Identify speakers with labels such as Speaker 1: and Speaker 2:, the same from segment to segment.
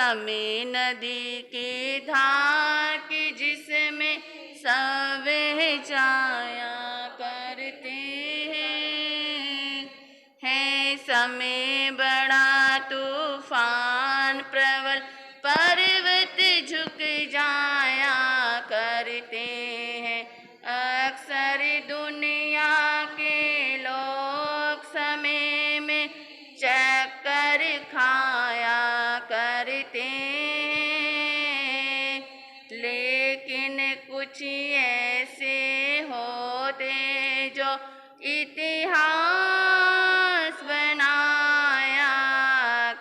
Speaker 1: समय नदी की धार की जिसमें सब जाया करते हैं। है समय बड़ा तूफान प्रबल पर्वत झुक जाया करते हैं। अक्सर दुनिया के लोग समय में चक्कर खाया करते हैं, लेकिन कुछ ऐसे होते जो इतिहास बनाया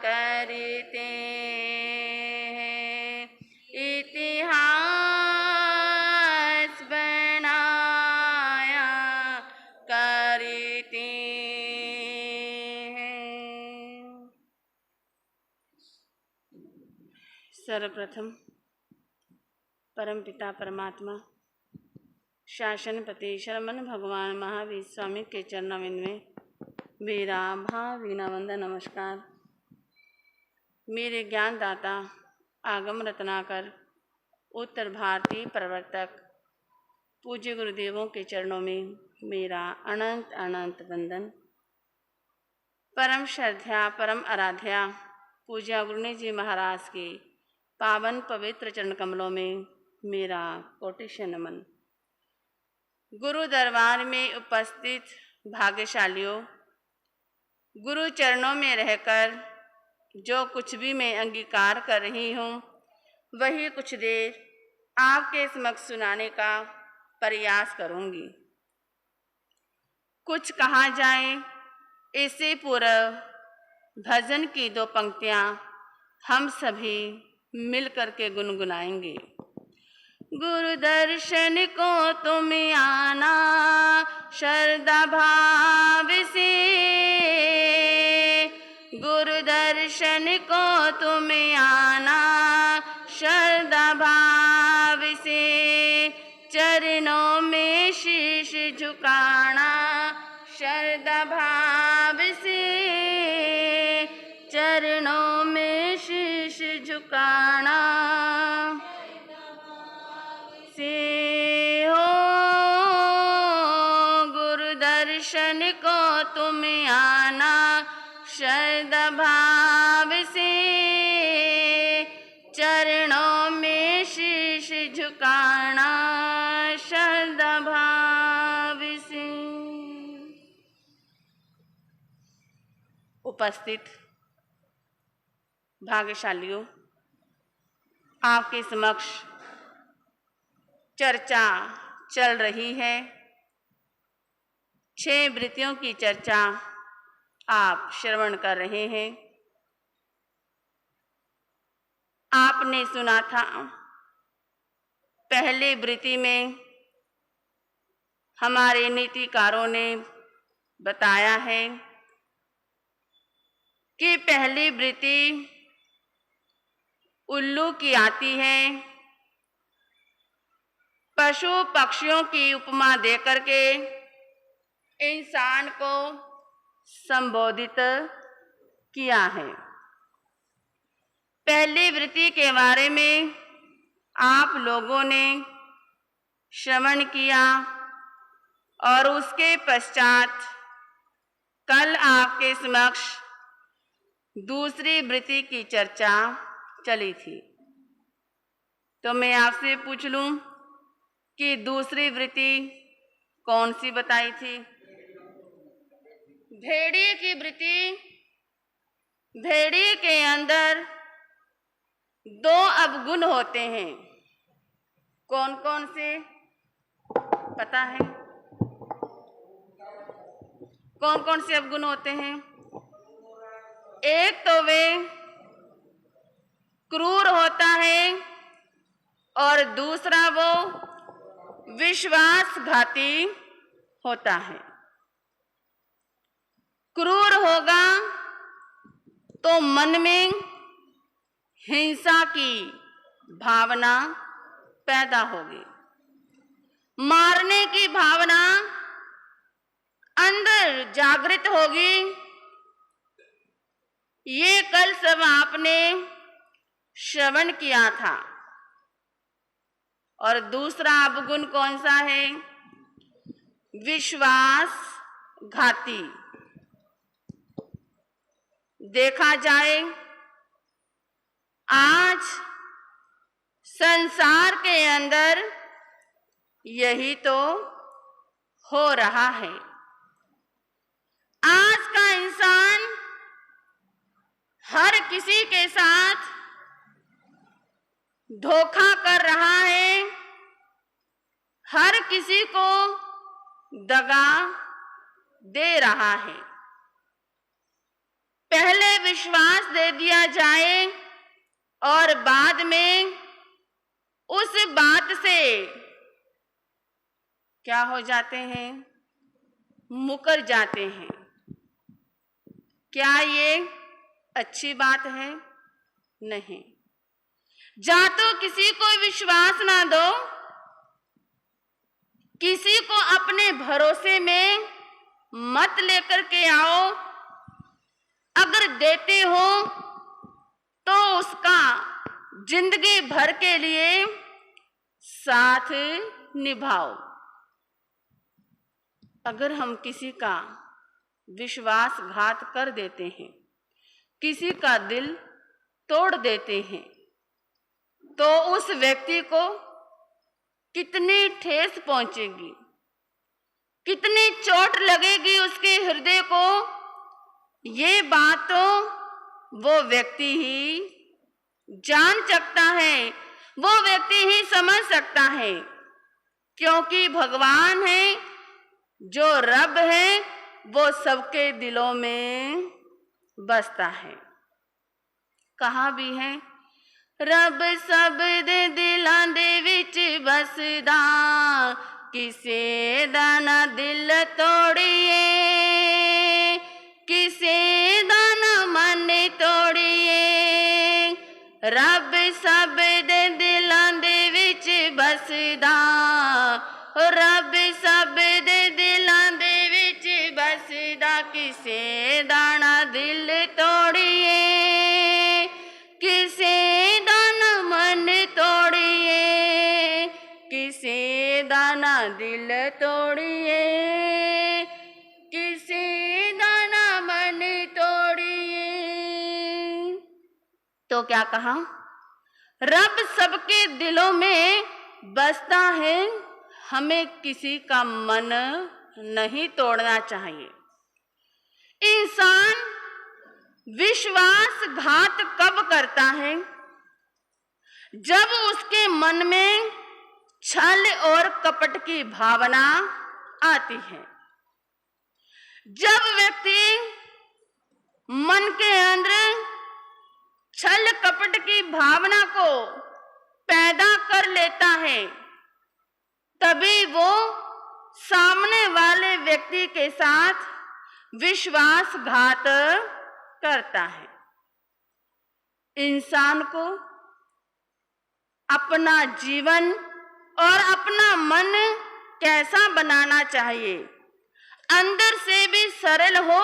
Speaker 1: करते हैं। इतिहास बनाया करते हैं। सर्वप्रथम परमपिता परमात्मा शासनपति शरमन भगवान महावीर स्वामी के चरणारविंद में मेरा भावभीना वंदन नमस्कार। मेरे ज्ञानदाता आगम रत्नाकर उत्तर भारतीय प्रवर्तक पूज्य गुरुदेवों के चरणों में मेरा अनंत अनंत वंदन। परम श्रद्धा परम आराध्या पूज्य गुरुनी जी महाराज के पावन पवित्र चरण कमलों में मेरा कोटिशय नमन। गुरु दरबार में उपस्थित भाग्यशालियों, गुरु चरणों में रहकर जो कुछ भी मैं अंगीकार कर रही हूँ वही कुछ देर आपके समक्ष सुनाने का प्रयास करूँगी। कुछ कहा जाए इससे पूर्व भजन की दो पंक्तियाँ हम सभी मिल कर के गुनगुनाएंगे। गुरु दर्शन को तुम आना श्रद्धा भाव से, गुरु दर्शन को तुम आना श्रद्धा भाव से, चरणों में शीश झुकाना श्रद्धा भाव से, चरणों में शीश झुकाना से हो। गुरु दर्शन को तुम आना श्रद्धा भाव से, चरणों में शीश झुकाना श्रद्धा भाव से। उपस्थित भाग्यशालियों, आपके समक्ष चर्चा चल रही है। 6 वृत्तियों की चर्चा आप श्रवण कर रहे हैं। आपने सुना था पहली वृत्ति में हमारे नीतिकारों ने बताया है कि पहली वृत्ति उल्लू की आती है। पशु पक्षियों की उपमा देकर के इंसान को संबोधित किया है। पहली वृत्ति के बारे में आप लोगों ने श्रवण किया और उसके पश्चात कल आपके समक्ष दूसरी वृत्ति की चर्चा चली थी। तो मैं आपसे पूछ लूं कि दूसरी वृत्ति कौन सी बताई थी? भेड़िए की वृत्ति। भेड़िए के अंदर 2 अवगुण होते हैं। कौन कौन से पता है? कौन कौन से अवगुण होते हैं? एक तो वे क्रूर होता है और दूसरा वो विश्वासघाती होता है। क्रूर होगा तो मन में हिंसा की भावना पैदा होगी, मारने की भावना अंदर जागृत होगी। ये कल सब आपने श्रवण किया था। और दूसरा अवगुण कौन सा है? विश्वासघाती। देखा जाए आज संसार के अंदर यही तो हो रहा है। आज का इंसान हर किसी के साथ धोखा कर रहा है, हर किसी को दगा दे रहा है। पहले विश्वास दे दिया जाए और बाद में उस बात से क्या हो जाते हैं? मुकर जाते हैं। क्या ये अच्छी बात है? नहीं। जा तो किसी को विश्वास ना दो, किसी को अपने भरोसे में मत लेकर के आओ। अगर देते हो तो उसका जिंदगी भर के लिए साथ निभाओ। अगर हम किसी का विश्वासघात कर देते हैं, किसी का दिल तोड़ देते हैं, तो उस व्यक्ति को कितनी ठेस पहुंचेगी, कितनी चोट लगेगी उसके हृदय को, ये बात तो वो व्यक्ति ही जान सकता है, वो व्यक्ति ही समझ सकता है। क्योंकि भगवान है, जो रब है, वो सबके दिलों में बसता है। कहा भी है, रब सब दे दिलां दे विच बसदा, किसे दा ना दिल तोड़िए, किसे दा ना मन तोड़िए। रब सब दे दिलां दे विच बसदा, रब सब दे दिलां दे विच बसदा, किसे दा ना दिल तोड़िए, किसे दा ना मन तोड़िए, किसे दा ना दिल तोड़िए, किसे दा ना मन तोड़िए। तो क्या कहा? रब सबके दिलों में बसता है, हमें किसी का मन नहीं तोड़ना चाहिए। इंसान विश्वासघात कब करता है? जब उसके मन में छल और कपट की भावना आती है। जब व्यक्ति मन के अंदर छल कपट की भावना को पैदा कर लेता है, तभी वो सामने वाले व्यक्ति के साथ विश्वासघात करता है। इंसान को अपना जीवन और अपना मन कैसा बनाना चाहिए? अंदर से भी सरल हो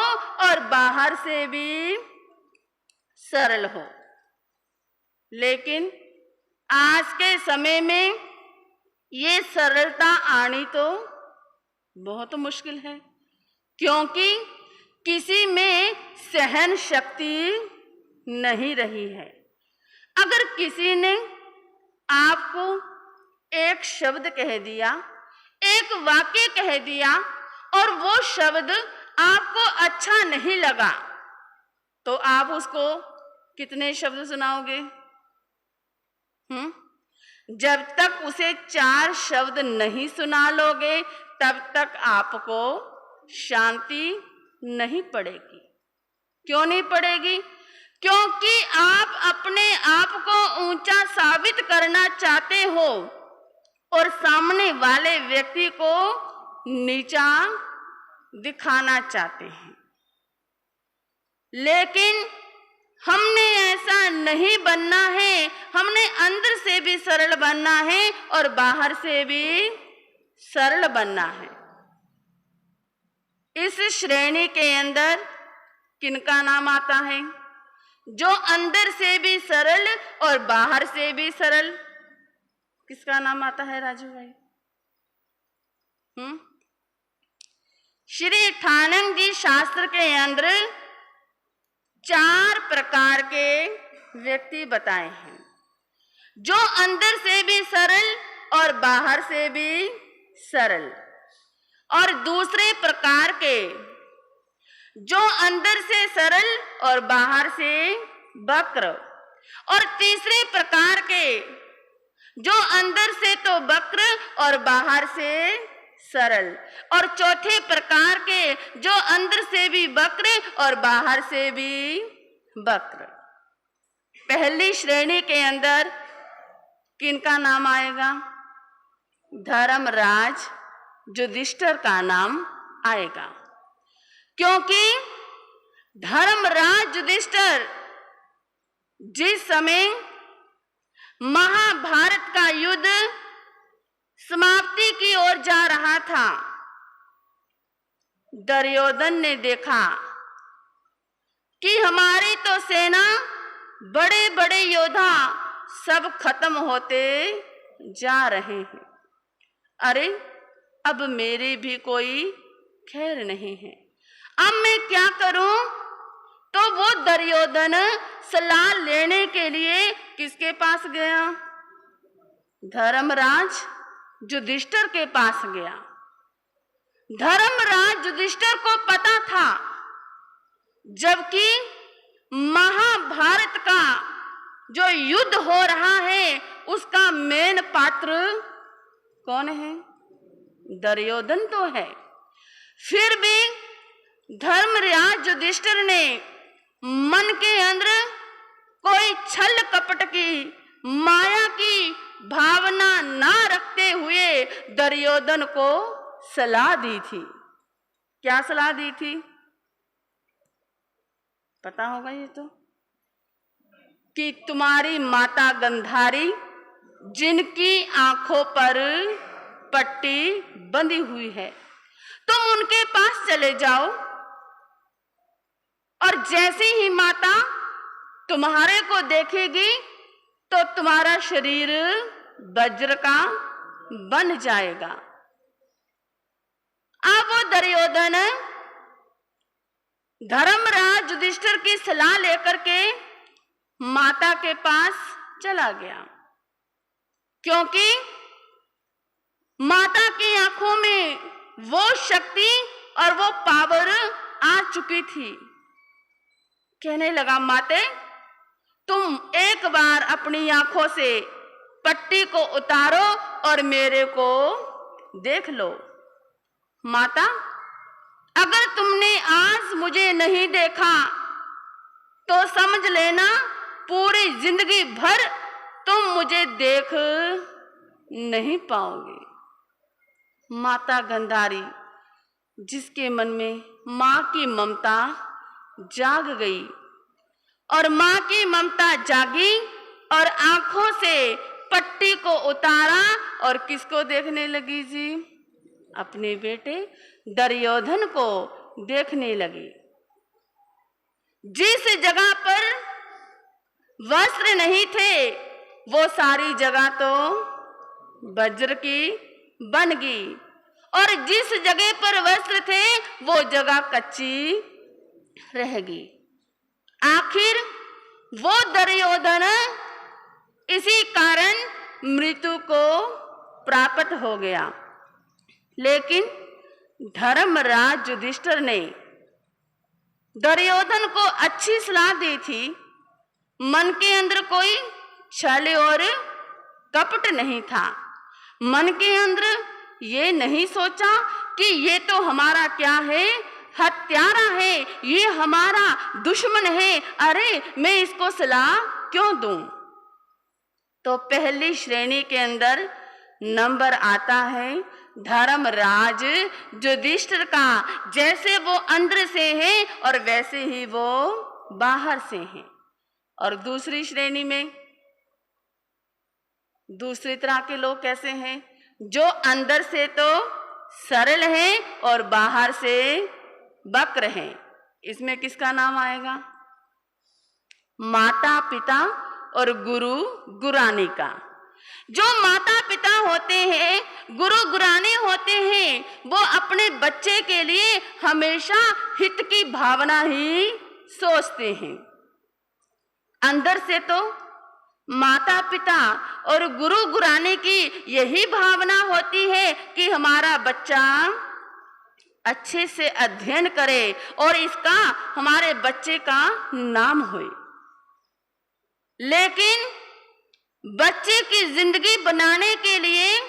Speaker 1: और बाहर से भी सरल हो। लेकिन आज के समय में ये सरलता आनी तो बहुत मुश्किल है, क्योंकि किसी में सहन शक्ति नहीं रही है। अगर किसी ने आपको एक शब्द कह दिया, एक वाक्य कह दिया और वो शब्द आपको अच्छा नहीं लगा, तो आप उसको कितने शब्द सुनाओगे? जब तक उसे 4 शब्द नहीं सुना लोगे, तब तक आपको शांति नहीं पड़ेगी। क्यों नहीं पड़ेगी? क्योंकि आप अपने आप को ऊंचा साबित करना चाहते हो और सामने वाले व्यक्ति को नीचा दिखाना चाहते हैं। लेकिन हमने ऐसा नहीं बनना है, हमने अंदर से भी सरल बनना है और बाहर से भी सरल बनना है। इस श्रेणी के अंदर किनका नाम आता है? जो अंदर से भी सरल और बाहर से भी सरल, किसका नाम आता है राजू भाई? श्री ठाणंग जी शास्त्र के अंदर 4 प्रकार के व्यक्ति बताए हैं, जो अंदर से भी सरल और बाहर से भी सरल, और दूसरे प्रकार के जो अंदर से सरल और बाहर से वक्र, और तीसरे प्रकार के जो अंदर से तो वक्र और बाहर से सरल, और चौथे प्रकार के जो अंदर से भी वक्र और बाहर से भी वक्र। पहली श्रेणी के अंदर किनका नाम आएगा? धर्मराज युधिष्ठिर का नाम आएगा, क्योंकि धर्मराज युधिष्ठिर जिस समय महाभारत का युद्ध समाप्ति की ओर जा रहा था, दुर्योधन ने देखा कि हमारी तो सेना, बड़े बड़े योद्धा सब खत्म होते जा रहे हैं। अरे अब मेरी भी कोई खैर नहीं है, अब मैं क्या करूं? तो वो दुर्योधन सलाह लेने के लिए किसके पास गया? धर्मराज युधिष्ठिर के पास गया। धर्मराज युधिष्ठिर को पता था, जबकि महाभारत का जो युद्ध हो रहा है उसका मेन पात्र कौन है? दुर्योधन तो है। फिर भी धर्मराज युधिष्ठिर ने मन के अंदर कोई छल कपट की, माया की भावना ना रखते हुए दुर्योधन को सलाह दी थी। क्या सलाह दी थी? पता होगा ये तो, कि तुम्हारी माता गंधारी, जिनकी आंखों पर पट्टी बंधी हुई है, तुम उनके पास चले जाओ, और जैसे ही माता तुम्हारे को देखेगी तो तुम्हारा शरीर वज्र का बन जाएगा। अब वो दुर्योधन धर्मराज युधिष्ठिर की सलाह लेकर के माता के पास चला गया, क्योंकि माता की आंखों में वो शक्ति और वो पावर आ चुकी थी। कहने लगा, माते तुम एक बार अपनी आंखों से पट्टी को उतारो और मेरे को देख लो। माता, अगर तुमने आज मुझे नहीं देखा तो समझ लेना पूरी जिंदगी भर तुम मुझे देख नहीं पाओगे। माता गंधारी, जिसके मन में माँ की ममता जाग गई, और माँ की ममता जागी और आंखों से पट्टी को उतारा और किसको देखने लगी जी? अपने बेटे दुर्योधन को देखने लगी। जिस जगह पर वस्त्र नहीं थे वो सारी जगह तो वज्र की बन गई, और जिस जगह पर वस्त्र थे वो जगह कच्ची रह गई। आखिर वो दुर्योधन इसी कारण मृत्यु को प्राप्त हो गया। लेकिन धर्मराज युधिष्ठिर ने दुर्योधन को अच्छी सलाह दी थी। मन के अंदर कोई छल और कपट नहीं था। मन के अंदर ये नहीं सोचा कि ये तो हमारा क्या है, हत्यारा है, ये हमारा दुश्मन है, अरे मैं इसको सलाह क्यों दूं। तो पहली श्रेणी के अंदर नंबर आता है धर्मराज युधिष्ठिर का। जैसे वो अंदर से है और वैसे ही वो बाहर से है। और दूसरी श्रेणी में दूसरी तरह के लोग कैसे हैं? जो अंदर से तो सरल हैं और बाहर से वक्र हैं। इसमें किसका नाम आएगा? माता पिता और गुरु गुरानी का। जो माता पिता होते हैं, गुरु गुरानी होते हैं, वो अपने बच्चे के लिए हमेशा हित की भावना ही सोचते हैं। अंदर से तो माता पिता और गुरु गुरानी की यही भावना होती है कि हमारा बच्चा अच्छे से अध्ययन करे और इसका, हमारे बच्चे का नाम होए। लेकिन बच्चे की जिंदगी बनाने के लिए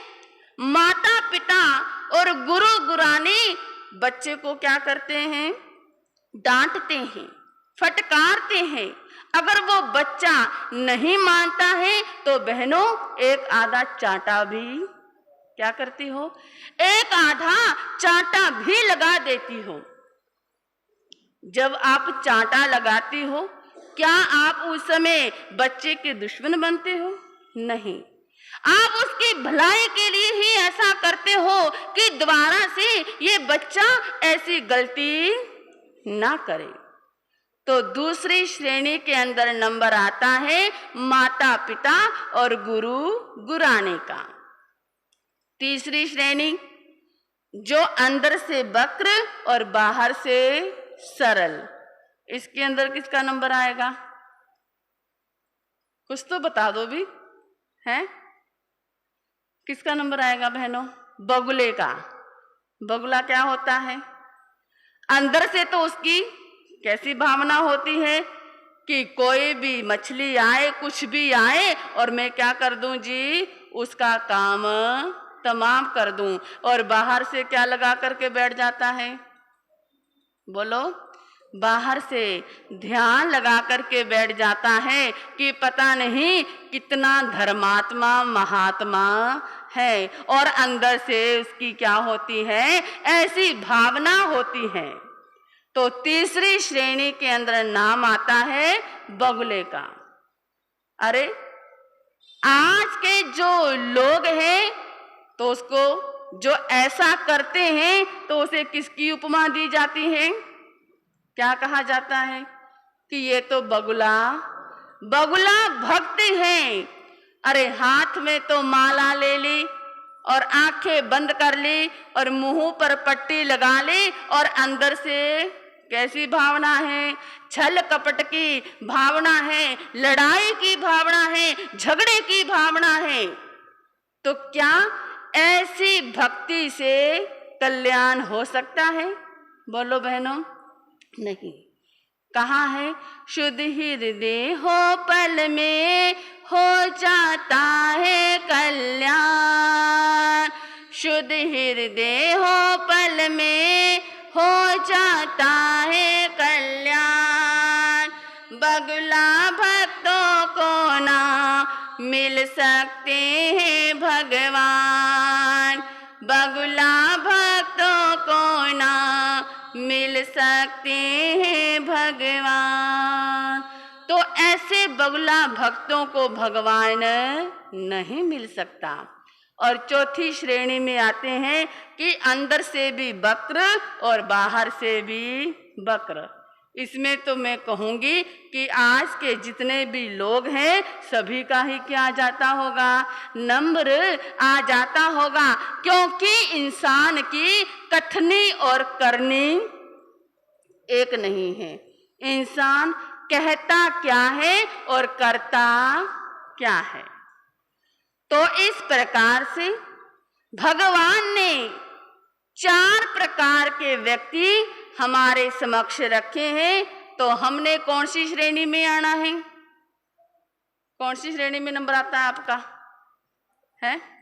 Speaker 1: माता पिता और गुरु गुरानी बच्चे को क्या करते हैं? डांटते हैं, फटकारते हैं। अगर वो बच्चा नहीं मानता है तो बहनों एक आधा चांटा भी क्या करती हो? एक आधा चांटा भी लगा देती हो। जब आप चांटा लगाती हो, क्या आप उस समय बच्चे के दुश्मन बनते हो? नहीं, आप उसकी भलाई के लिए ही ऐसा करते हो कि दोबारा से ये बच्चा ऐसी गलती ना करे। तो दूसरी श्रेणी के अंदर नंबर आता है माता पिता और गुरु गुरानी का। तीसरी श्रेणी, जो अंदर से वक्र और बाहर से सरल, इसके अंदर किसका नंबर आएगा? कुछ तो बता दो भी, है? किसका नंबर आएगा बहनों? बगुले का। बगुला क्या होता है? अंदर से तो उसकी कैसी भावना होती है कि कोई भी मछली आए, कुछ भी आए, और मैं क्या कर दूं जी? उसका काम तमाम कर दूं। और बाहर से क्या लगा करके बैठ जाता है? बोलो। बाहर से ध्यान लगा करके बैठ जाता है कि पता नहीं कितना धर्मात्मा महात्मा है, और अंदर से उसकी क्या होती है? ऐसी भावना होती है। तो तीसरी श्रेणी के अंदर नाम आता है बगुले का। अरे आज के जो लोग हैं तो उसको जो ऐसा करते हैं तो उसे किसकी उपमा दी जाती है? क्या कहा जाता है? कि ये तो बगुला भक्त हैं। अरे हाथ में तो माला ले ली और आंखें बंद कर ली और मुंह पर पट्टी लगा ली, और अंदर से कैसी भावना है? छल कपट की भावना है, लड़ाई की भावना है, झगड़े की भावना है। तो क्या ऐसी भक्ति से कल्याण हो सकता है? बोलो बहनों। नहीं। कहाँ है? शुद्ध हृदय हो पल में हो जाता है कल्याण। शुद्ध हृदय हो पल में हो जाता है कल्याण। बगुला भक्तों को ना मिल सकते हैं भगवान। बगुला भक्तों को ना मिल सकते हैं भगवान। तो ऐसे बगुला भक्तों को भगवान नहीं मिल सकता। और चौथी श्रेणी में आते हैं कि अंदर से भी वक्र और बाहर से भी वक्र। इसमें तो मैं कहूंगी कि आज के जितने भी लोग हैं सभी का ही क्या आ जाता होगा? नंबर आ जाता होगा, क्योंकि इंसान की कथनी और करनी एक नहीं है। इंसान कहता क्या है और करता क्या है। तो इस प्रकार से भगवान ने 4 प्रकार के व्यक्ति हमारे समक्ष रखे हैं। तो हमने कौन सी श्रेणी में आना है? कौन सी श्रेणी में नंबर आता है आपका? है?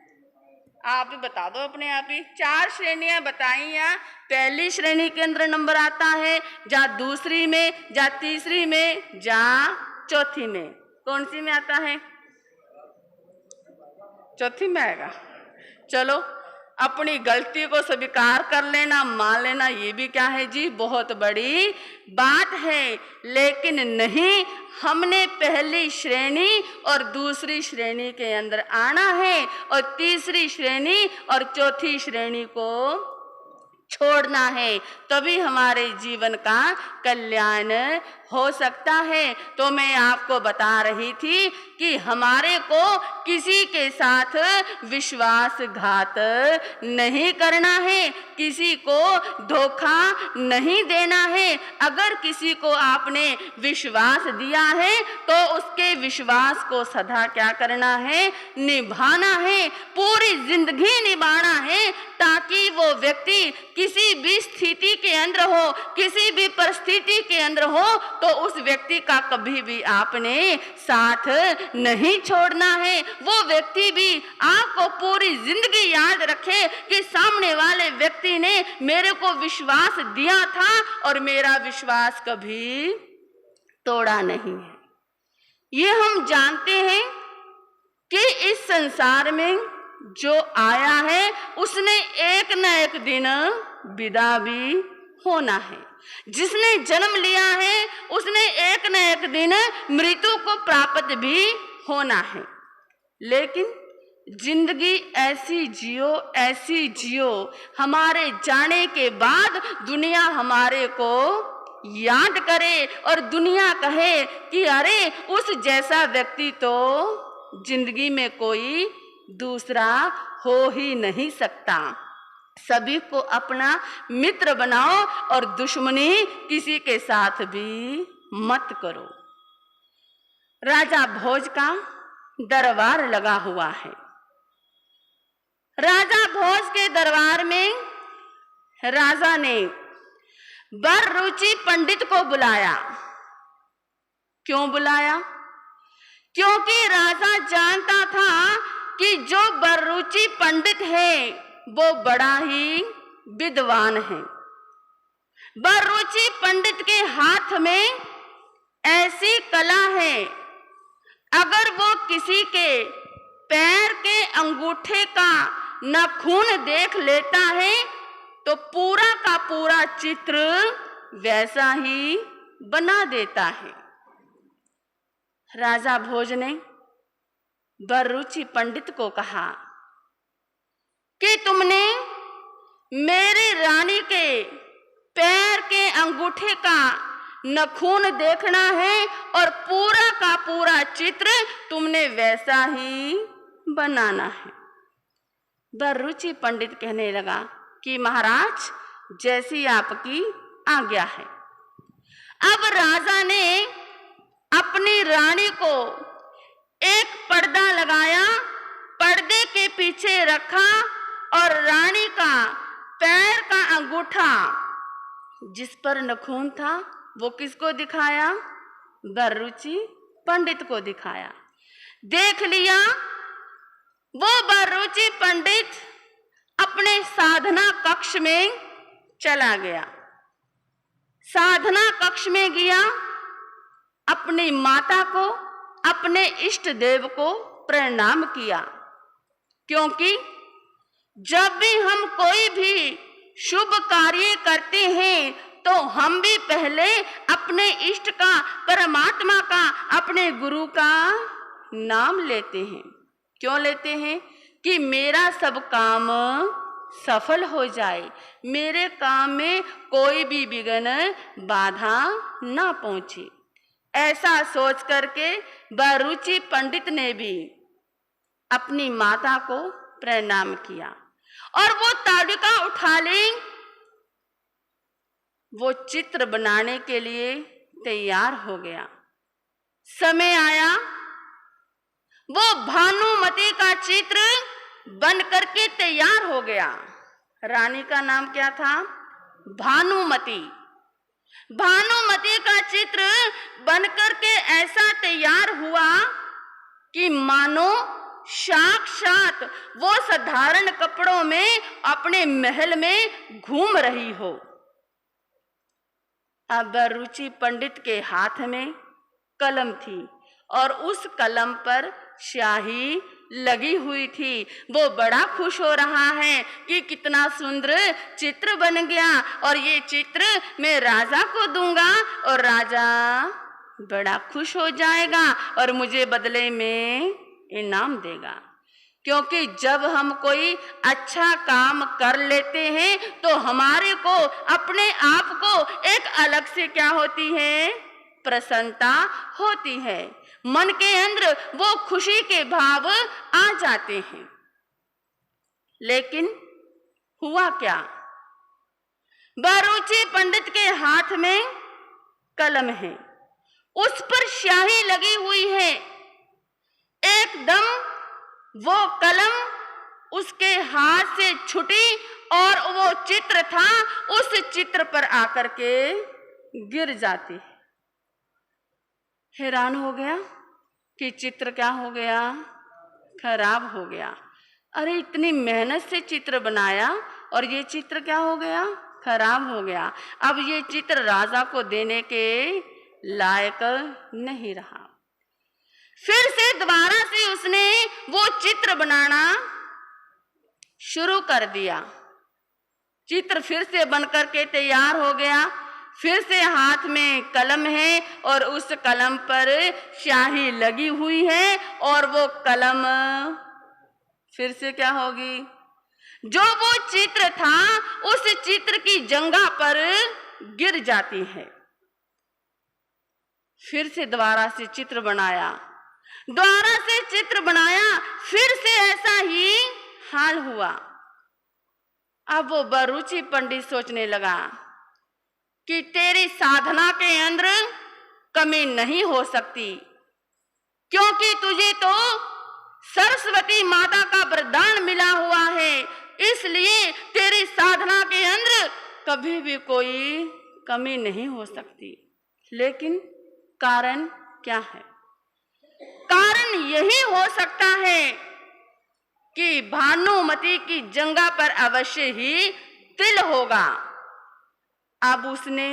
Speaker 1: आप ही बता दो अपने आप ही। 4 श्रेणियां बताई हैं। पहली श्रेणी के अंदर नंबर आता है, जा दूसरी में, जा तीसरी में, जा चौथी में। कौन सी में आता है? चौथी में आएगा। चलो अपनी गलती को स्वीकार कर लेना, मान लेना, ये भी क्या है जी? बहुत बड़ी बात है। लेकिन नहीं, हमने पहली श्रेणी और दूसरी श्रेणी के अंदर आना है और तीसरी श्रेणी और चौथी श्रेणी को छोड़ना है, तभी हमारे जीवन का कल्याण हो सकता है। तो मैं आपको बता रही थी कि हमारे को किसी के साथ विश्वासघात नहीं करना है, किसी को धोखा नहीं देना है। अगर किसी को आपने विश्वास दिया है तो उसके विश्वास को सदा क्या करना है, निभाना है, पूरी जिंदगी निभाना है, ताकि वो व्यक्ति किसी भी स्थिति के अंदर हो, किसी भी परिस्थिति के अंदर हो, तो उस व्यक्ति का कभी भी आपने साथ नहीं छोड़ना है। वो व्यक्ति भी आपको पूरी जिंदगी याद रखे कि सामने वाले व्यक्ति ने मेरे को विश्वास दिया था और मेरा विश्वास कभी तोड़ा नहीं है। ये हम जानते हैं कि इस संसार में जो आया है उसने एक न एक दिन विदा भी होना है। जिसने जन्म लिया है उसने एक न एक दिन मृत्यु को प्राप्त भी होना है। लेकिन जिंदगी ऐसी जियो, हमारे जाने के बाद दुनिया हमारे को याद करे और दुनिया कहे कि अरे उस जैसा व्यक्ति तो जिंदगी में कोई दूसरा हो ही नहीं सकता। सभी को अपना मित्र बनाओ और दुश्मनी किसी के साथ भी मत करो। राजा भोज का दरबार लगा हुआ है। राजा भोज के दरबार में राजा ने बररुचि पंडित को बुलाया। क्यों बुलाया? क्योंकि राजा जानता था कि जो बररुचि पंडित है वो बड़ा ही विद्वान है। बररुचि पंडित के हाथ में ऐसी कला है, अगर वो किसी के पैर के अंगूठे का नाखून देख लेता है तो पूरा का पूरा चित्र वैसा ही बना देता है। राजा भोज ने बररुचि पंडित को कहा कि तुमने मेरी रानी के पैर के अंगूठे का नाखून देखना है और पूरा का पूरा चित्र तुमने वैसा ही बनाना है। बररुचि पंडित कहने लगा कि महाराज जैसी आपकी आज्ञा है। अब राजा ने अपनी रानी को एक पर्दा लगाया, पर्दे के पीछे रखा और रानी का पैर का अंगूठा जिस पर नाखून था वो किसको दिखाया? बररुचि पंडित को दिखाया। देख लिया, वो बररुचि पंडित अपने साधना कक्ष में चला गया। साधना कक्ष में गया, अपनी माता को, अपने इष्ट देव को प्रणाम किया। क्योंकि जब भी हम कोई भी शुभ कार्य करते हैं तो हम भी पहले अपने इष्ट का, परमात्मा का, अपने गुरु का नाम लेते हैं। क्यों लेते हैं? कि मेरा सब काम सफल हो जाए, मेरे काम में कोई भी विघ्न, बाधा ना पहुंचे। ऐसा सोच करके बररुचि पंडित ने भी अपनी माता को प्रणाम किया और वो ताड़िका उठा ली। वो चित्र बनाने के लिए तैयार हो गया। समय आया, वो भानुमति का चित्र बन करके तैयार हो गया। रानी का नाम क्या था? भानुमति। भानुमति का चित्र बनकर के ऐसा तैयार हुआ कि मानो साक्षात वो साधारण कपड़ों में अपने महल में घूम रही हो। अब बररुचि पंडित के हाथ में कलम थी और उस कलम पर स्याही लगी हुई थी। वो बड़ा खुश हो रहा है कि कितना सुंदर चित्र बन गया और ये चित्र मैं राजा को दूंगा और राजा बड़ा खुश हो जाएगा और मुझे बदले में इनाम देगा। क्योंकि जब हम कोई अच्छा काम कर लेते हैं तो हमारे को अपने आप को एक अलग से क्या होती है, प्रसन्नता होती है। मन के अंदर वो खुशी के भाव आ जाते हैं। लेकिन हुआ क्या, बरूची पंडित के हाथ में कलम है, उस पर स्याही लगी हुई है। एकदम वो कलम उसके हाथ से छूटी और वो चित्र था उस चित्र पर आकर के गिर जाती है। हैरान हो गया कि चित्र क्या हो गया, खराब हो गया। अरे इतनी मेहनत से चित्र बनाया और ये चित्र क्या हो गया, खराब हो गया। अब ये चित्र राजा को देने के लायक नहीं रहा। फिर से दोबारा से उसने वो चित्र बनाना शुरू कर दिया। चित्र फिर से बनकर के तैयार हो गया। फिर से हाथ में कलम है और उस कलम पर स्याही लगी हुई है और वो कलम फिर से क्या होगी, जो वो चित्र था उस चित्र की जंगा पर गिर जाती है। फिर से दोबारा से चित्र बनाया, दोबारा से चित्र बनाया, फिर से ऐसा ही हाल हुआ। अब वो बरूची पंडित सोचने लगा कि तेरी साधना के अंदर कमी नहीं हो सकती, क्योंकि तुझे तो सरस्वती माता का वरदान मिला हुआ है, इसलिए तेरी साधना के अंदर कभी भी कोई कमी नहीं हो सकती। लेकिन कारण क्या है, कारण यही हो सकता है कि भानुमति की जंगा पर अवश्य ही तिल होगा। अब उसने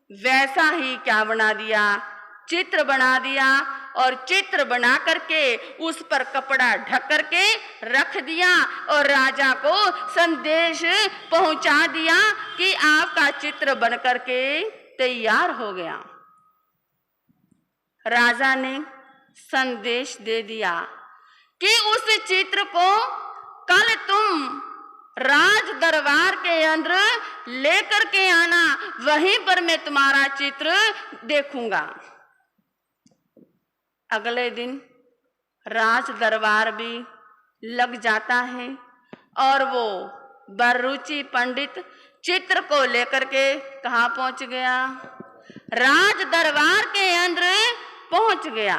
Speaker 1: वैसा ही क्या बना दिया, चित्र बना दिया और चित्र बना करके उस पर कपड़ा ढक करके रख दिया और राजा को संदेश पहुंचा दिया कि आपका चित्र बन करके तैयार हो गया। राजा ने संदेश दे दिया कि उस चित्र को कल तुम राज दरबार के अंदर लेकर के आना, वहीं पर मैं तुम्हारा चित्र देखूंगा। अगले दिन राज दरबार भी लग जाता है और वो बरूची पंडित चित्र को लेकर के कहाँ पहुंच गया, राज दरबार के अंदर पहुंच गया।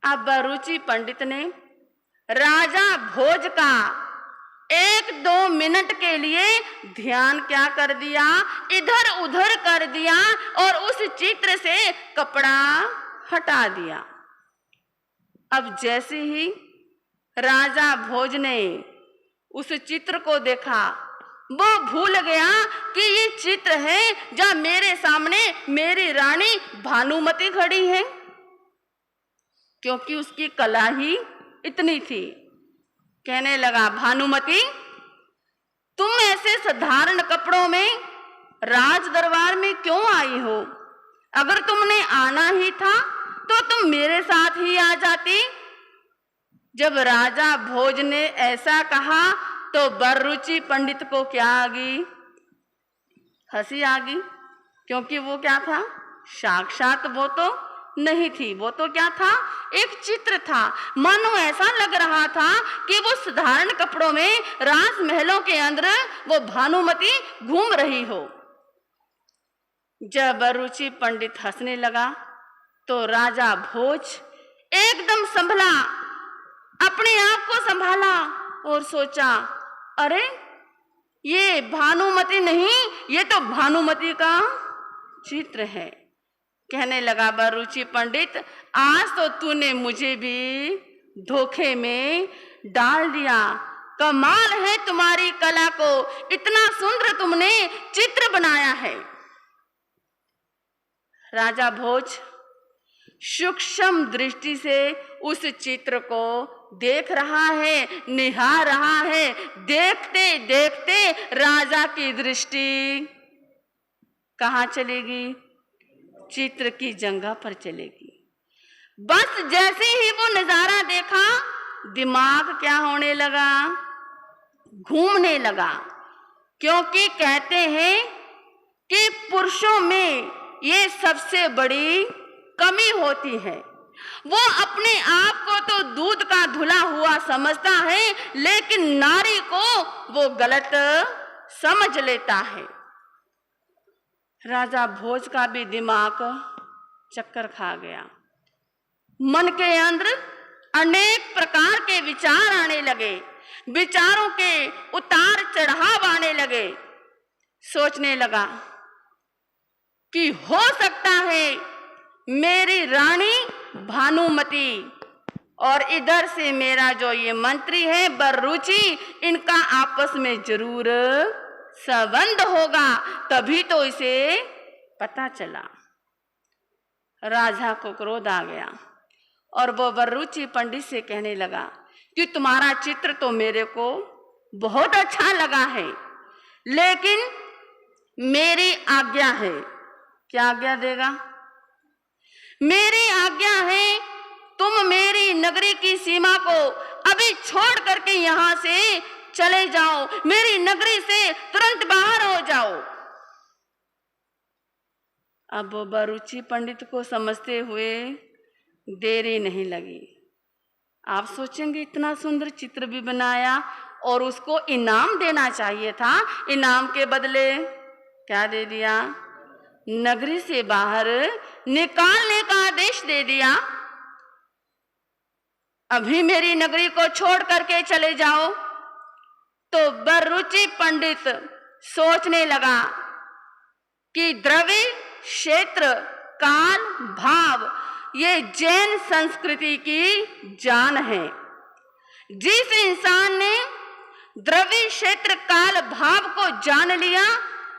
Speaker 1: अब बरूची पंडित ने राजा भोज का 1-2 मिनट के लिए ध्यान क्या कर दिया, इधर उधर कर दिया और उस चित्र से कपड़ा हटा दिया। अब जैसे ही राजा भोज ने उस चित्र को देखा, वो भूल गया कि ये चित्र है जहां मेरे सामने मेरी रानी भानुमति खड़ी है, क्योंकि उसकी कला ही इतनी थी। कहने लगा, भानुमति तुम ऐसे साधारण कपड़ों में राज दरबार में क्यों आई हो? अगर तुमने आना ही था तो तुम मेरे साथ ही आ जाती। जब राजा भोज ने ऐसा कहा तो बरूची पंडित को क्या आ गई, हंसी आ गई, क्योंकि वो क्या था, साक्षात वो तो नहीं थी, वो तो क्या था, एक चित्र था। मानो ऐसा लग रहा था कि वो साधारण कपड़ों में राजमहलों के अंदर वो भानुमति घूम रही हो। जब बरूची पंडित हंसने लगा तो राजा भोज एकदम संभला, अपने आप को संभाला और सोचा, अरे ये भानुमति नहीं, ये तो भानुमति का चित्र है। कहने लगा, बरूची पंडित आज तो तूने मुझे भी धोखे में डाल दिया। कमाल है तुम्हारी कला को, इतना सुंदर तुमने चित्र बनाया है। राजा भोज सूक्ष्म दृष्टि से उस चित्र को देख रहा है, निहार रहा है। देखते देखते राजा की दृष्टि कहाँ चलेगी, चित्र की जंगा पर चलेगी। बस जैसे ही वो नजारा देखा, दिमाग क्या होने लगा, घूमने लगा। क्योंकि कहते हैं कि पुरुषों में ये सबसे बड़ी कमी होती है, वो अपने आप को तो दूध का धुला हुआ समझता है, लेकिन नारी को वो गलत समझ लेता है। राजा भोज का भी दिमाग चक्कर खा गया। मन के अंदर अनेक प्रकार के विचार आने लगे, विचारों के उतार चढ़ाव आने लगे। सोचने लगा कि हो सकता है मेरी रानी भानुमति और इधर से मेरा जो ये मंत्री है बर्रुचि, इनका आपस में जरूर संबंध होगा, तभी तो इसे पता चला। राजा को क्रोध आ गया और वो बर्रुचि पंडित से कहने लगा कि तुम्हारा चित्र तो मेरे को बहुत अच्छा लगा है, लेकिन मेरी आज्ञा है। क्या आज्ञा देगा? मेरी आज्ञा है तुम मेरी नगरी की सीमा को अभी छोड़ करके यहां से चले जाओ, मेरी नगरी से तुरंत बाहर हो जाओ। अब बरुचि पंडित को समझते हुए देरी नहीं लगी। आप सोचेंगे इतना सुंदर चित्र भी बनाया और उसको इनाम देना चाहिए था, इनाम के बदले क्या दे दिया? नगरी से बाहर निकालने का आदेश दे दिया। अभी मेरी नगरी को छोड़ करके चले जाओ। तो बर्रुचि पंडित सोचने लगा कि द्रव्य, क्षेत्र, काल, भाव ये जैन संस्कृति की जान है। जिस इंसान ने द्रव्य, क्षेत्र, काल, भाव को जान लिया,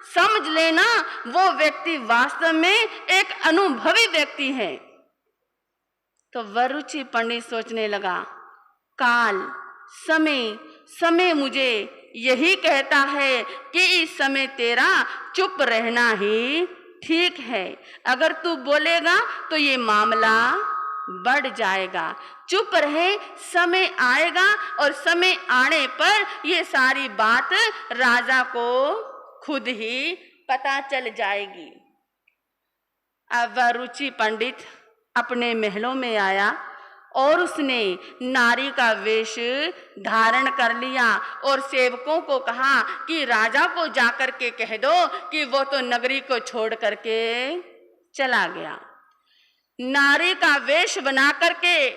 Speaker 1: समझ लेना, वो व्यक्ति वास्तव में एक अनुभवी व्यक्ति है। तो बर्रुचि पंडित सोचने लगा, काल, समय, समय मुझे यही कहता है कि इस समय तेरा चुप रहना ही ठीक है। अगर तू बोलेगा तो ये मामला बढ़ जाएगा। चुप रहे, समय आएगा और समय आने पर ये सारी बात राजा को खुद ही पता चल जाएगी। अब बर्रुचि पंडित अपने महलों में आया और उसने नारी का वेश धारण कर लिया और सेवकों को कहा कि राजा को जाकर के कह दो कि वो तो नगरी को छोड़ करके चला गया। नारी का वेश बना करके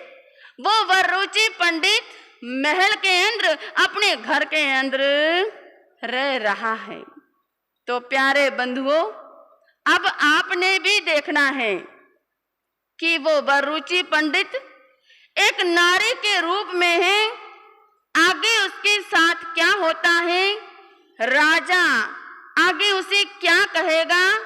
Speaker 1: वो बर्रुचि पंडित महल के अंदर, अपने घर के अंदर रह रहा है। तो प्यारे बंधुओं, अब आपने भी देखना है कि वो बर्रुचि पंडित एक नारी के रूप में है, आगे उसके साथ क्या होता है, राजा आगे उसे क्या कहेगा।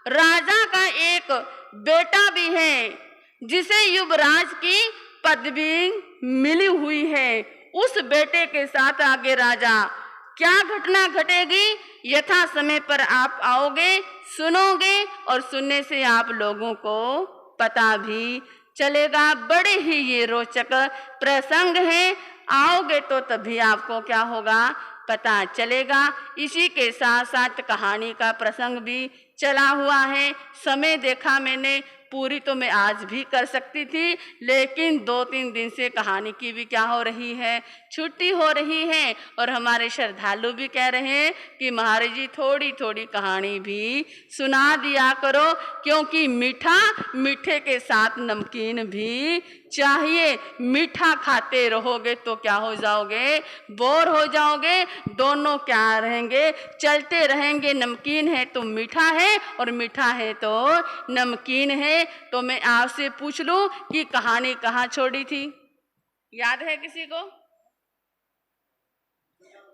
Speaker 1: राजा का एक बेटा भी है जिसे युवराज की पदवी मिली हुई है। उस बेटे के साथ आगे राजा क्या घटना घटेगी, यथा समय पर आप आओगे, सुनोगे और सुनने से आप लोगों को पता भी चलेगा। बड़े ही ये रोचक प्रसंग है, आओगे तो तभी आपको क्या होगा, पता चलेगा। इसी के साथ साथ कहानी का प्रसंग भी चला हुआ है। समय देखा मैंने, पूरी तो मैं आज भी कर सकती थी, लेकिन 2-3 दिन से कहानी की भी क्या हो रही है, छुट्टी हो रही है। और हमारे श्रद्धालु भी कह रहे हैं कि महाराज जी थोड़ी थोड़ी कहानी भी सुना दिया करो, क्योंकि मीठा, मीठे के साथ नमकीन भी चाहिए। मीठा खाते रहोगे तो क्या हो जाओगे, बोर हो जाओगे। दोनों क्या रहेंगे, चलते रहेंगे। नमकीन है तो मीठा है और मीठा है तो नमकीन है। तो मैं आपसे पूछ लूं कि कहानी कहाँ छोड़ी थी, याद है किसी को?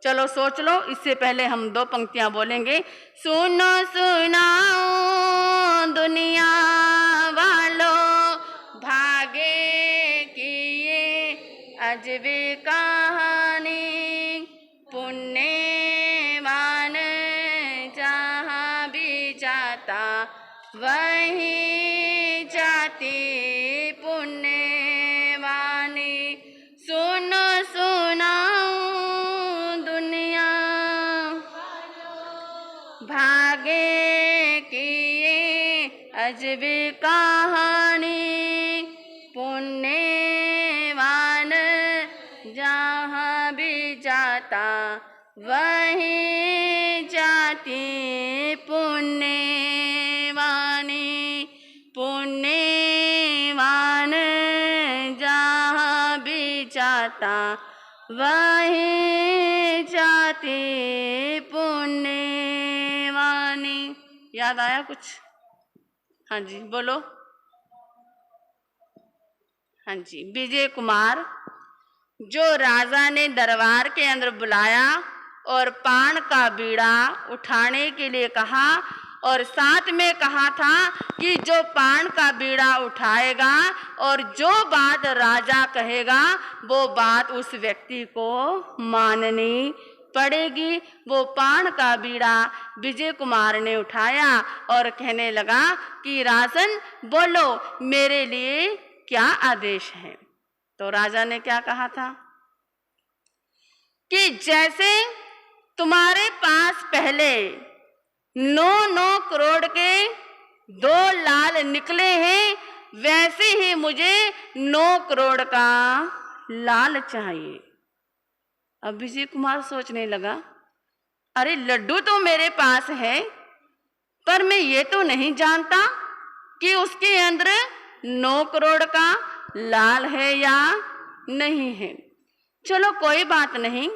Speaker 1: चलो सोच लो, इससे पहले हम 2 पंक्तियां बोलेंगे। सुनो सुनाओ दुनिया वालों, भागे की ये अजबे कहानी, पुण्यवान जहाँ भी जाता वहीं जाती पुण्यवानी। सुनो भागे की ये अजबी कहानी, पुण्यवान जहाँ भी जाता वहीं जाती पुण्यवानी। पुण्यवान जहाँ भी जाता वहीं जाती पुण्यवानी। याद आया कुछ? हाँ जी बोलो। हाँ जी, विजय कुमार जो राजा ने दरबार के अंदर बुलाया और पान का बीड़ा उठाने के लिए कहा और साथ में कहा था कि जो पान का बीड़ा उठाएगा और जो बात राजा कहेगा वो बात उस व्यक्ति को माननी पड़ेगी। वो पान का बीड़ा विजय कुमार ने उठाया और कहने लगा कि राजन बोलो मेरे लिए क्या आदेश है। तो राजा ने क्या कहा था कि जैसे तुम्हारे पास पहले 9 करोड़ के 2 लाल निकले हैं, वैसे ही मुझे 9 करोड़ का लाल चाहिए। अब विजय कुमार सोचने लगा, अरे लड्डू तो मेरे पास है, पर मैं ये तो नहीं जानता कि उसके अंदर 9 करोड़ का लाल है या नहीं है। चलो कोई बात नहीं,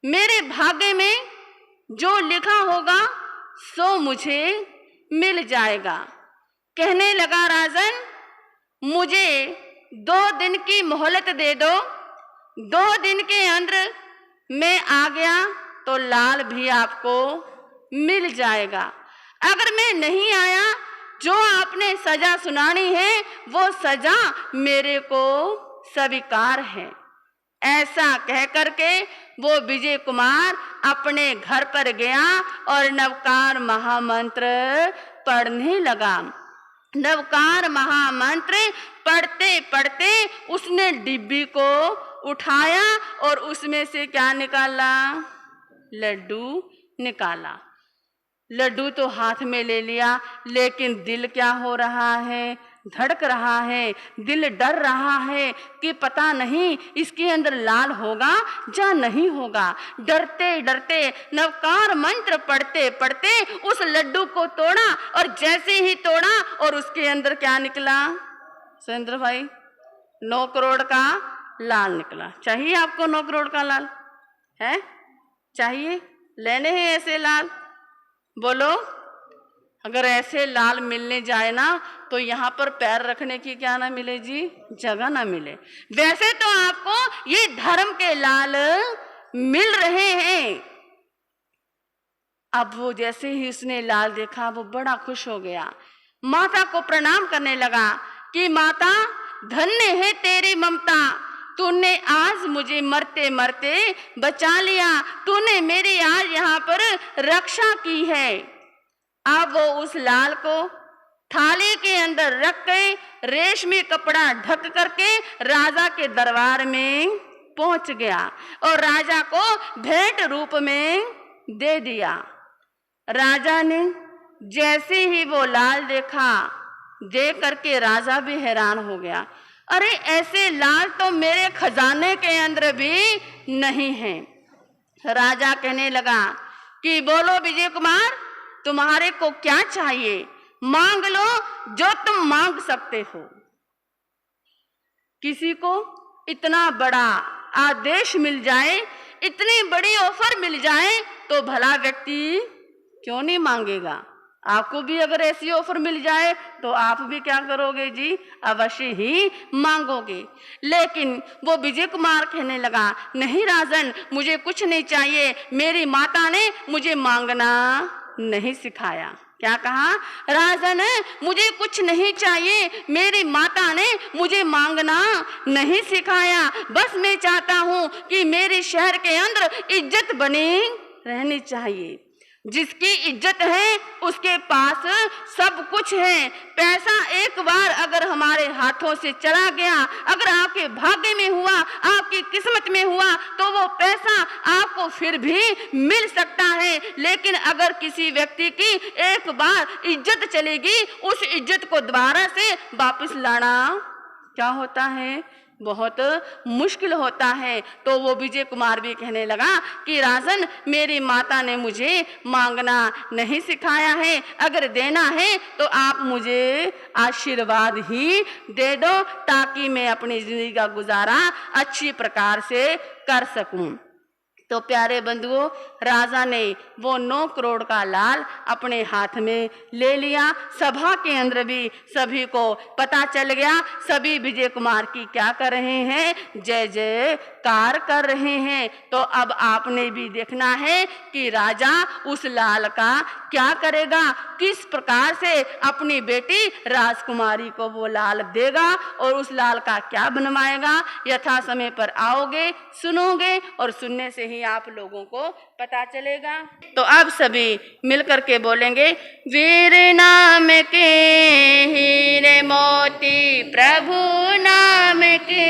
Speaker 1: मेरे भाग्य में जो लिखा होगा सो मुझे मिल जाएगा। कहने लगा राजन मुझे 2 दिन की मोहलत दे दो, 2 दिन के अंदर मैं आ गया तो लाल भी आपको मिल जाएगा। अगर मैं नहीं आया, जो आपने सजा सुनानी है वो सजा मेरे को स्वीकार है। ऐसा कह करके वो विजय कुमार अपने घर पर गया और नवकार महामंत्र पढ़ने लगा। नवकार महामंत्र पढ़ते पढ़ते उसने डिब्बी को उठाया और उसमें से क्या निकाला? लड्डू निकाला। लड्डू तो हाथ में ले लिया, लेकिन दिल क्या हो रहा है? धड़क रहा है, दिल डर रहा है कि पता नहीं इसके अंदर लाल होगा या नहीं होगा। डरते डरते नवकार मंत्र पढ़ते पढ़ते उस लड्डू को तोड़ा और जैसे ही तोड़ा और उसके अंदर क्या निकला? सुरेंद्र भाई 9 करोड़ का लाल निकला। चाहिए आपको 9 करोड़ का लाल? है चाहिए? लेने हैं ऐसे लाल? बोलो। अगर ऐसे लाल मिलने जाए ना तो यहाँ पर पैर रखने की क्या ना मिले जी? जगह ना मिले। वैसे तो आपको ये धर्म के लाल मिल रहे हैं। अब वो जैसे ही उसने लाल देखा वो बड़ा खुश हो गया, माता को प्रणाम करने लगा कि माता धन्य है तेरी ममता, तूने आज मुझे मरते मरते बचा लिया, तूने मेरी आज यहाँ पर रक्षा की है। अब वो उस लाल को थाली के अंदर रख के रेशमी कपड़ा ढक करके राजा के दरबार में पहुंच गया और राजा को भेंट रूप में दे दिया। राजा ने जैसे ही वो लाल देखा, देख करके राजा भी हैरान हो गया। अरे ऐसे लाल तो मेरे खजाने के अंदर भी नहीं है। राजा कहने लगा कि बोलो विजय कुमार तुम्हारे को क्या चाहिए? मांग लो जो तुम मांग सकते हो। किसी को इतना बड़ा आदेश मिल जाए, इतनी बड़ी ऑफर मिल जाए तो भला व्यक्ति क्यों नहीं मांगेगा? आपको भी अगर ऐसी ऑफर मिल जाए तो आप भी क्या करोगे जी? अवश्य ही मांगोगे। लेकिन वो विजय कुमार कहने लगा नहीं राजन मुझे कुछ नहीं चाहिए, मेरी माता ने मुझे मांगना नहीं सिखाया। क्या कहा? राजन मुझे कुछ नहीं चाहिए, मेरी माता ने मुझे मांगना नहीं सिखाया, बस मैं चाहता हूं कि मेरे शहर के अंदर इज्जत बनी रहनी चाहिए। जिसकी इज्जत है उसके पास सब कुछ है। पैसा एक बार अगर हमारे हाथों से चला गया, अगर आपके भाग्य में हुआ, आपकी किस्मत में हुआ, तो वो पैसा आपको फिर भी मिल सकता है। लेकिन अगर किसी व्यक्ति की एक बार इज्जत चलेगी, उस इज्जत को दोबारा से वापस लाना क्या होता है, बहुत मुश्किल होता है। तो वो विजय कुमार भी कहने लगा कि राजन, मेरी माता ने मुझे मांगना नहीं सिखाया है, अगर देना है तो आप मुझे आशीर्वाद ही दे दो, ताकि मैं अपनी जिंदगी का गुजारा अच्छी प्रकार से कर सकूं। तो प्यारे बंधुओं, राजा ने वो 9 करोड़ का लाल अपने हाथ में ले लिया। सभा के अंदर भी सभी को पता चल गया, सभी विजय कुमार की क्या कर रहे हैं, जय जयकार कर रहे हैं। तो अब आपने भी देखना है कि राजा उस लाल का क्या करेगा, किस प्रकार से अपनी बेटी राजकुमारी को वो लाल देगा और उस लाल का क्या बनवाएगा। यथा समय पर आओगे, सुनोगे और सुनने से ही आप लोगों को पता चलेगा। तो अब सभी मिलकर के बोलेंगे, वीर नाम के हीरे मोती, प्रभु नाम के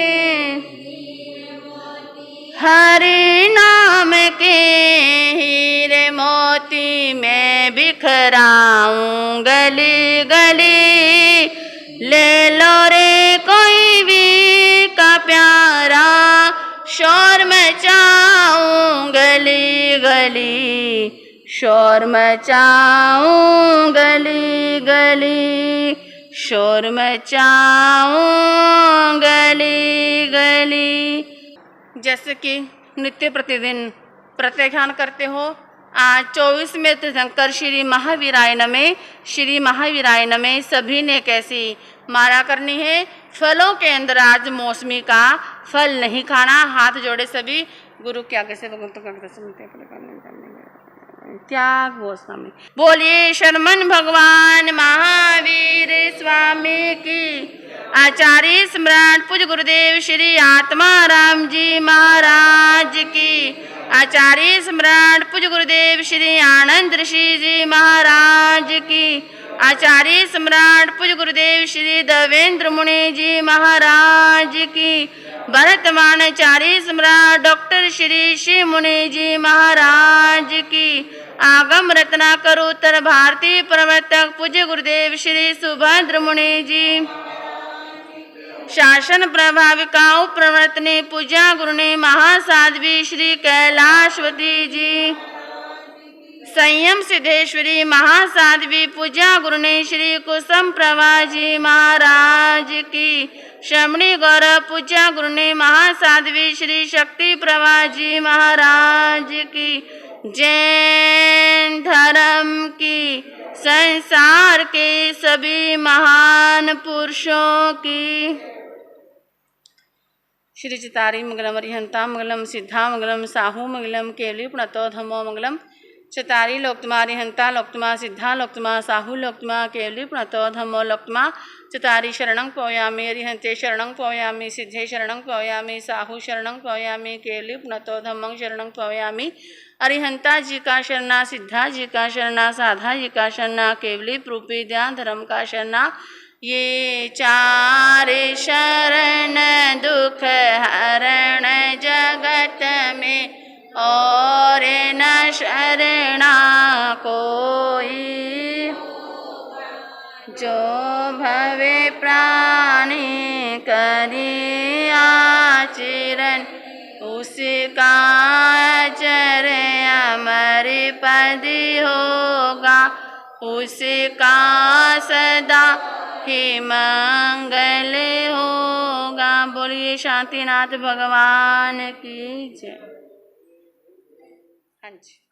Speaker 1: हरि नाम के हीरे मोती, मैं बिखराऊं गली गली, ले लो रे कोई भी का प्यारा, शोर मचाऊं गली गली, शोर मचाऊं गली गली, शोर मचाऊं गली गली। जैसे कि नित्य प्रतिदिन प्रत्याख्यान करते हो, आज 24 में तीर्थंकर श्री महावीराय नमः, श्री महावीराय नमः सभी ने कैसी माला करनी है। फलों के अंदर आज मौसमी का फल नहीं खाना। हाथ जोड़े सभी गुरु के आगे से भगवंतों का त्याग वो स्वामी। बोलिए शर्मन भगवान महावीर स्वामी की। आचार्य सम्राट पूज्य गुरुदेव श्री आत्मा राम जी महाराज की। आचार्य सम्राट पूज्य गुरुदेव श्री आनंद ऋषि जी महाराज की। आचार्य सम्राट पूज्य गुरुदेव श्री देवेंद्र मुनि जी महाराज की। वर्तमान आचार्य सम्राट डॉक्टर श्री शिव मुनि जी महाराज की। आगम रत्नाकर उत्तर भारतीय प्रवर्तक पूज्य गुरुदेव श्री सुभद्र मुनि जी। शासन प्रभाविकाओं प्रवर्तनी पूज्य गुरुनी महासाध्वी श्री कैलाशवती जी। संयम सिद्धेश्वरी महासाध्वी पूज्य गुरुनी श्री कुसुम प्रभा जी महाराज की। श्रमणी गौरव पूज्य गुरुनी महासाध्वी श्री शक्ति प्रभा जी महाराज की। जैन धर्म की, संसार के सभी महान पुरुषों की। श्री चितारी मंगलम अरिहंता मंगलम सिद्धा मंगलम साहू मंगलम केवली प्रणतो धम्मो मंगलम। चितारी लोकतमा अरिहंता लोकतमा सिद्धा लोकतमा साहू लोकतमा केवली प्रणतो धम्मो लोकतमा। चितारी शरणं पौयामि अरिहंते शरणं पौयामि सिद्धे शरणं पौयामि साहू शरणं पौयामि केवली प्रणतो धम्मं शरणं पौयामि। अरिहंता जी का शरणा, सिद्धा जी का शरणा, साधा जी का शरणा, केवली रूपी ध्यान धर्म का शरणा। ये चार शरण दुख हरण जगत में, और न शरणा कोई। जो भवे प्राणी करी आचरण, उसका अजर अमर पद होगा, उसका सदा ही मंगल होगा। बोलिए शांतिनाथ भगवान की जय। हाँ जी।